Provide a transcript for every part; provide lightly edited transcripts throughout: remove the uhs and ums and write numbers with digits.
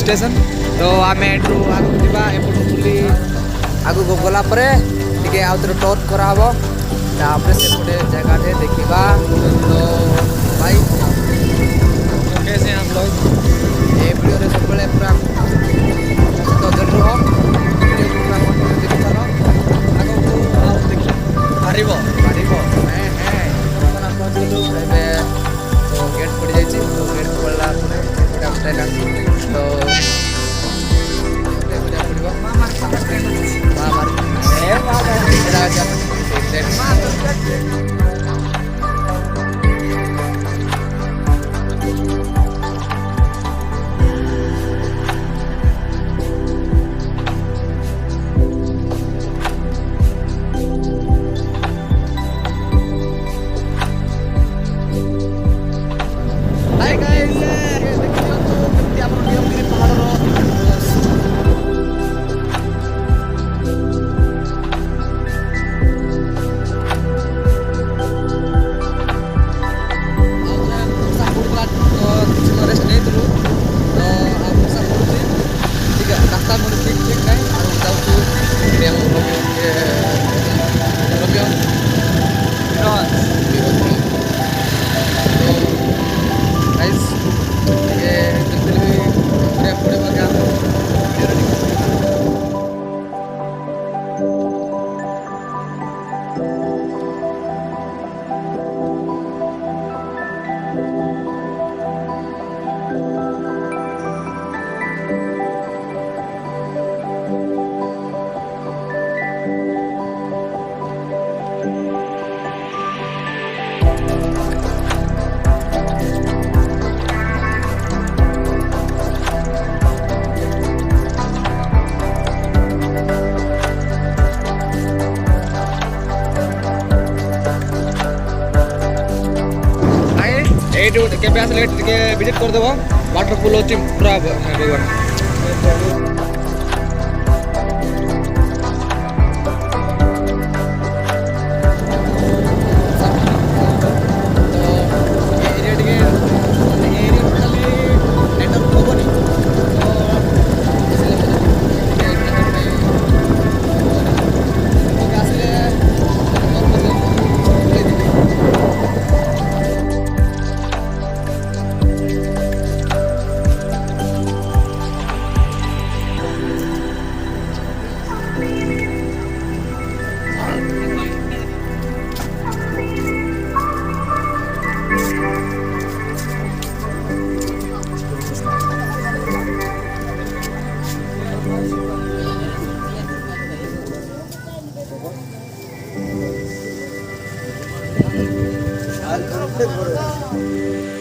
Station तो आम एठू आगे जावा एपटू बुली आगू गला टे आउ थे टर्न कराब तापर से गोटे जगह देखा तो भाई कैसे हम लोग ये वीडियो रे सब पूरा तो जरूर रुह वीडियो पूरा देखि चलो आगो आओ देखि पारिबो अपन पहुंच गलु एबे तो गेट पड़ जाई छी तो गेट खोलला परे एटा ट्रेन आसी तो ए बुझा पड़िबो मामा ट्रेन ए बाबा एटा जा ट्रेन केबे आसले विजिट करदेव वाटरफुल अच्छी पूरा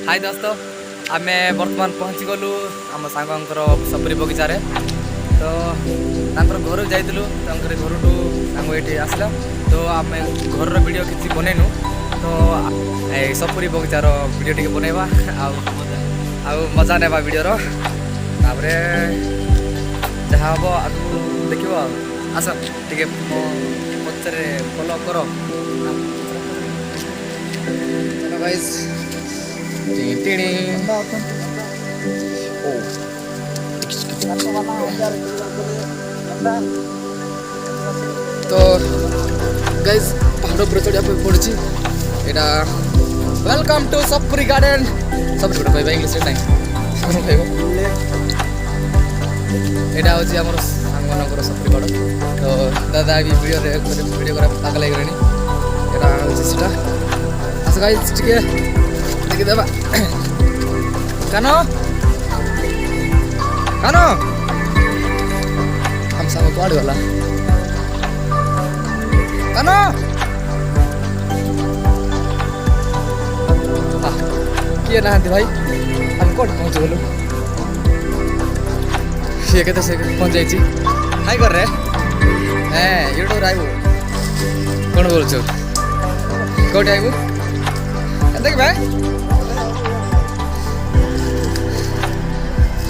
हाय दोस्तों आम बर्तमान पहुँची गलु आम सांगर सपरी बगीचार तो घर जाइलु घर सांग ये आसला तो आम घर वीडियो किसी बनईनु तो सपरी बगीचार वीडियो टी बनवा आउ मजा नेबा वीडियोर तापर जहाँ हम आगू देख आस टे मो पचरे फॉलो कर गाइस तो गाइस पहाड़ पर चढ़िया पड़ी यहाँ वेलकम टू सपरी गार्डन सब कहवा इंग्लीश नहीं यहाँ हूँ आम सांग सपरी गार्डन तो दादा भी वीडियो पागल लगे यहाँ हूँ आस गाइस टे देखीदेवा कानो कानो हम सांग कुआड़े गला कानो किए ना भाई हम कौन पहुँच गलु सी के पहुँच जाइए हाई कर रहे यूट्यूब आइबू कौन बोल कौटे आइबू देख भाई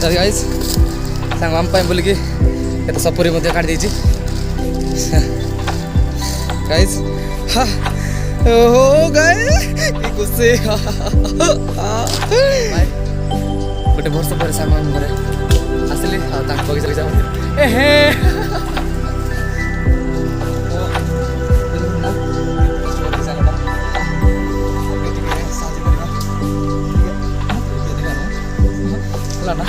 चल गाइस सांग आम बोलिकी ये सपरी काट दी गाइस ओहो गाइस गुस्से गोटे वर्ष पर सांग घरे आस ଆସିଲି ଆଉ ତାଙ୍କ ବଗିଚା ଏ ହେ ହେଲା ନା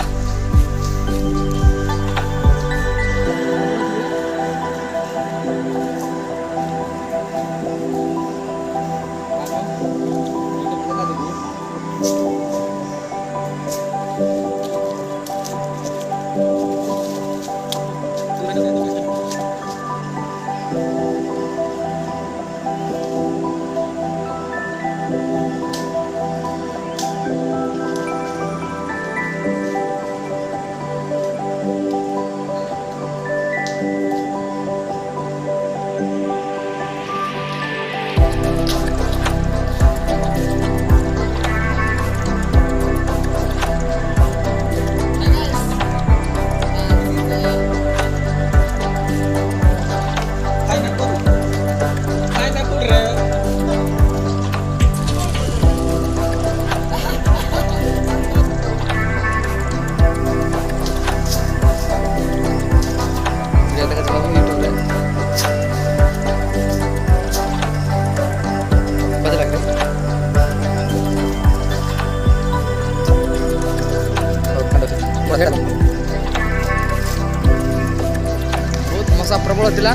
ବହୁତ ମଶା ପ୍ରବଳ ଥିଲା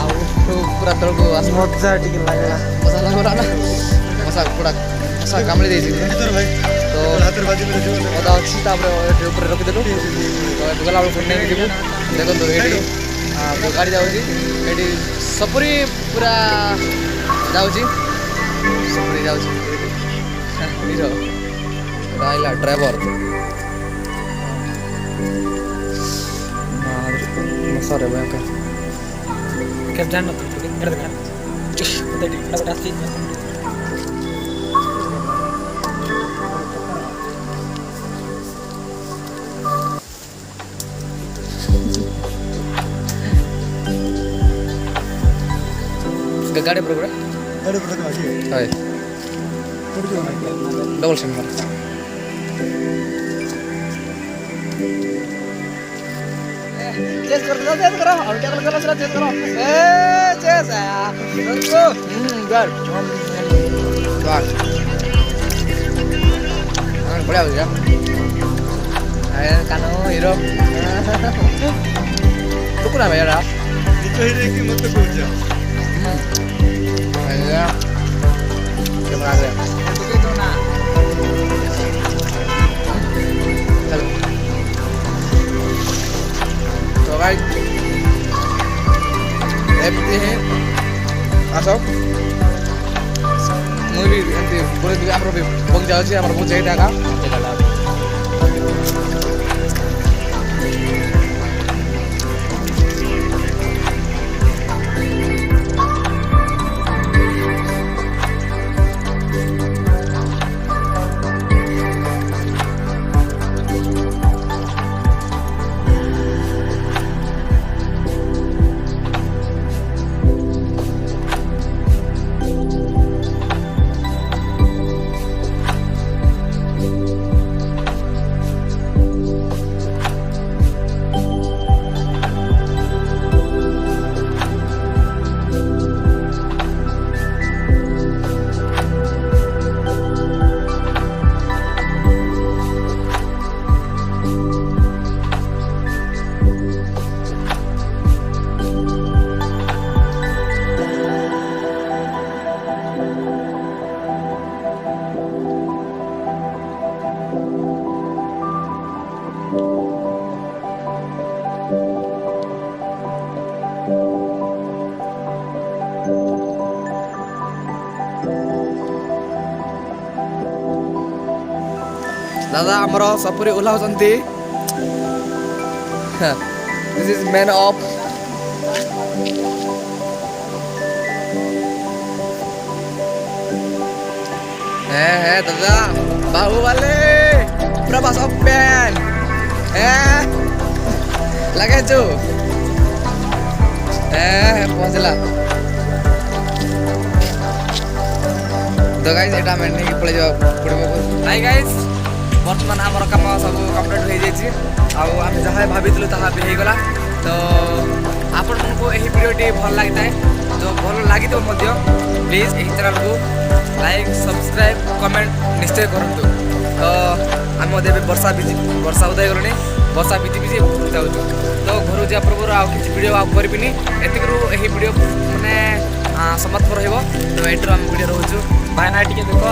ଆଉ ପୁରା ତଳକୁ ମଜା ଟିକେ ଲାଗିଲା ମଶା ଲାଗିଲା ନା ମଶା କାମୁଡ଼ି ଦେଇଛି ତ ଅଦା ଅଛି ତାପରେ ଏଠି ଉପରେ ରଖିଦେଲୁ ତ ଏବେ ଗଲାବେଳକୁ ନେଇକି ଯିବୁ ଦେଖନ୍ତୁ ଏଇଠି ଗାଡ଼ି ଯାଉଛି ଏଠି ସପୁରି ପୁରା ଯାଉଛି ସପୁରି ଯାଉଛି ହିରୋ ରହିଲା ଡ୍ରାଇଭର मसारे भयंकर क्या जानना तुम तो मेरे दुकान पता नहीं बड़ा बड़ा चीज गाड़ी पर हाय डबल सिम मार चेस करो और क्या करो चेस करो ए चेस रुको गुड वाह बढ़िया हो गया अरे कानो हीरो रुको ना भैया तो हीरो की मत को जा अरे कैमरा आ गया तुझे तो ना चलो तो भाई एमती है आसो मुझे भी एमती बोले तो आमर भी बग जाओ छी आमर बुझे टाका दादा आमर सपुरी ओह्लाउछन्ति दिस इज मैन ऑफ है दादा बाहुबली प्रभास ओपेन लगे छु पहुँचला तो गाइस एटा मैं नहीं पड़े जाओ हाय गाइस ବର୍ତ୍ତମାନ ଆମର କାମ ସବୁ କମ୍ପ୍ଲିଟ୍ ହେଇଯାଇଛି ଆଉ ଆମେ ଯାହା ଭାବିଥିଲୁ ତାହା ବି ହେଇଗଲା। ତ ଆପଣମାନଙ୍କୁ ଏହି ଭିଡ଼ିଓଟି ଭଲ ଲାଗିଥାଏ ତ ଭଲ ଲାଗିଥିବ ମଧ୍ୟ ପ୍ଲିଜ୍ ଏହି ଚ୍ୟାନେଲକୁ ଲାଇକ୍ ସବସ୍କ୍ରାଇବ୍ କମେଣ୍ଟ ନିଶ୍ଚୟ କରନ୍ତୁ। ତ ଆମେ ମଧ୍ୟ ଏବେ ବର୍ଷା ଉଦୟ ଗଲୁଣି ବର୍ଷା ଭିଜି ଯାଉଛୁ ତ ଘରକୁ ଯିବା ପୂର୍ବରୁ ଆଉ କିଛି ଭିଡ଼ିଓ ଆଉ କରିବିନି ଏତିକିରୁ ଏହି ଭିଡ଼ିଓ ମାନେ ସମାପ୍ତ ରହିବ। ତ ଏଇଠାରୁ ଆମେ ଭିଡ଼ିଓ ରହୁଛୁ ଭାଇନା ଟିକେ ଦେଖ।